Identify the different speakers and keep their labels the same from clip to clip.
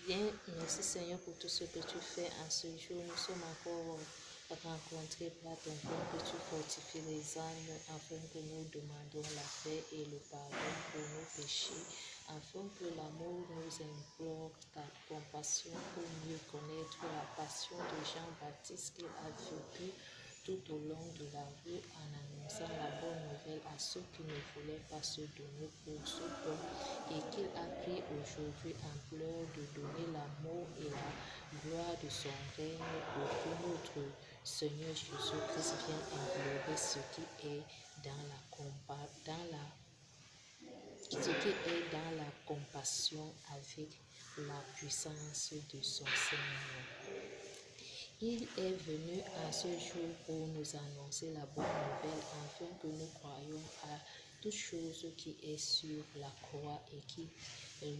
Speaker 1: Bien, merci Seigneur pour tout ce que tu fais en ce jour. Nous sommes encore rencontrés par ton plan que tu fortifies les âmes afin que nous demandions la paix et le pardon pour nos péchés, afin que l'amour nous implore ta compassion pour mieux connaître la passion de Jean-Baptiste qui a vécu tout au long de la rue en annonçant la bonne nouvelle à ceux qui ne voulaient pas se donner pour ce don et qu'il a pris aujourd'hui en pleurs de donner l'amour et la gloire de son règne pour que notre Seigneur Jésus-Christ vienne englober ce qui est dans la compassion avec la puissance de son Seigneur. Il est venu à ce jour pour nous annoncer la bonne nouvelle afin que nous croyions à toute chose qui est sur la croix et qui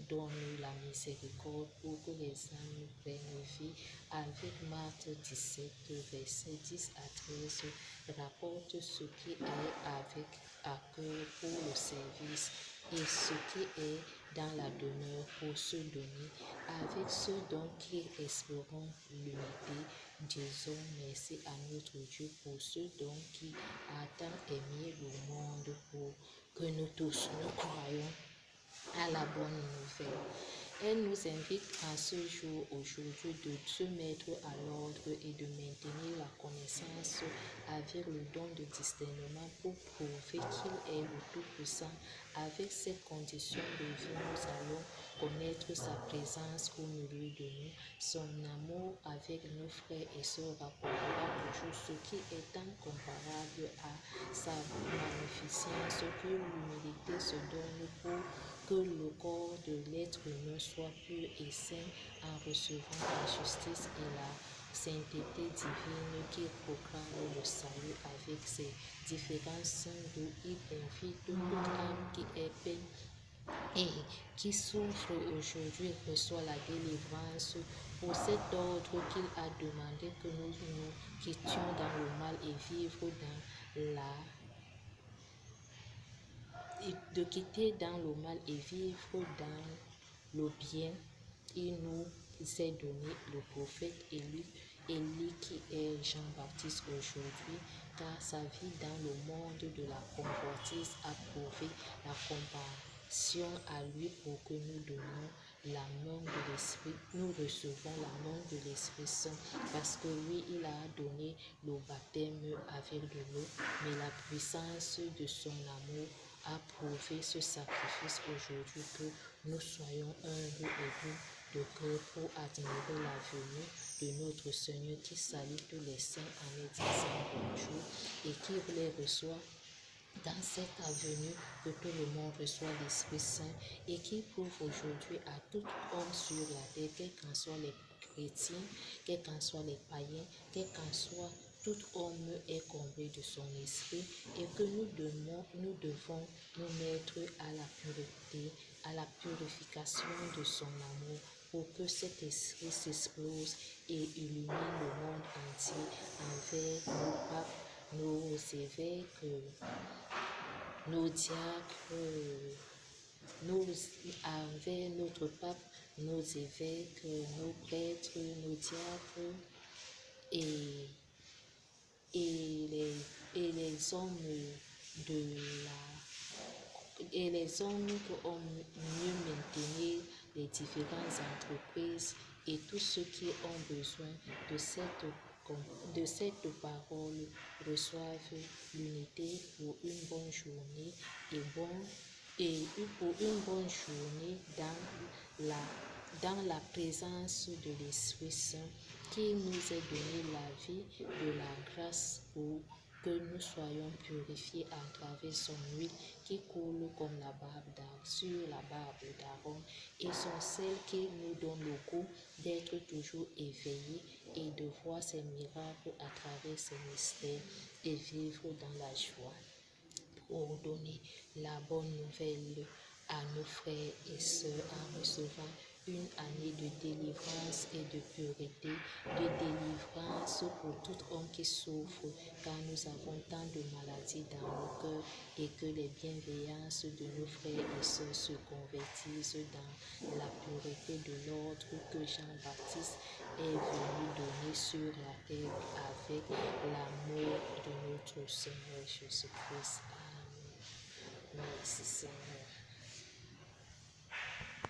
Speaker 1: donne la miséricorde pour que les âmes prennent vie. Avec Marc 17, verset 10 à 13, rapporte ce qui est avec à cœur pour le service et ce qui est dans la demeure pour se donner, avec ceux dont qui espérons l'unité. Disons merci à notre Dieu pour ce don qui a tant aimé le monde pour que nous tous nous croyons à la bonne nouvelle. Elle nous invite à ce jour aujourd'hui de se mettre à l'ordre et de maintenir la connaissance avec le don de discernement pour prouver qu'il est le Tout-Puissant. Avec ces conditions de vie, nous allons connaître sa présence au milieu de nous. Son amour avec nos frères et sœurs rappellera toujours ce qui est incomparable à sa magnificence, que l'humilité se donne pour que le corps de l'être humain soit pur et saint en recevant la justice et la sainteté divine qui proclame le salut avec ses différents saints d'où il invite toute âme qui est peine et qui souffre aujourd'hui reçoit la délivrance pour cet ordre qu'il a demandé que nous nous quittions dans le mal et vivre dans la de quitter dans le mal et vivre dans le bien. Il nous est donné le prophète Élie qui est Jean-Baptiste aujourd'hui, car sa vie dans le monde de la convoitise a prouvé la compassion à lui pour que nous donnons la main de l'Esprit, nous recevons la main de l'Esprit Saint, parce que lui, il a donné le baptême avec de l'eau, mais la puissance de son amour a prouvé ce sacrifice aujourd'hui, que nous soyons humbles et doux de cœur pour admirer la venue de notre Seigneur qui salue tous les saints en les disant bonjour et qui les reçoit dans cette avenue, que tout le monde reçoit l'Esprit Saint et qui prouve aujourd'hui à tout homme sur la terre, quels qu'en soient les chrétiens, quels qu'en soient les païens, quel qu'en soit tout homme est comblé de son esprit et que nous devons nous mettre à la pureté, à la purification de son amour pour que cet esprit s'explose et illumine le monde entier envers nos papes, nos évêques, nos diacres, envers notre pape, nos évêques, nos prêtres, nos diacres et les hommes les hommes qui ont mieux maintenir les différentes entreprises et tous ceux qui ont besoin de cette parole reçoivent l'unité pour une bonne journée pour une bonne journée dans la présence de l'Esprit Saint qui nous est donné la vie de la grâce pour que nous soyons purifiés à travers son huile qui coule comme la barbe sur la barbe d'Aaron et son sel qui nous donne le goût d'être toujours éveillés et de voir ses miracles à travers ses mystères et vivre dans la joie pour donner la bonne nouvelle à nos frères et sœurs en recevant une année de délivrance et de pureté, de délivrance pour tout homme qui souffre, car nous avons tant de maladies dans nos cœurs et que les bienveillances de nos frères et sœurs se convertissent dans la pureté de l'ordre que Jean-Baptiste est venu donner sur la terre avec l'amour de notre Seigneur Jésus-Christ. Amen. Merci Seigneur.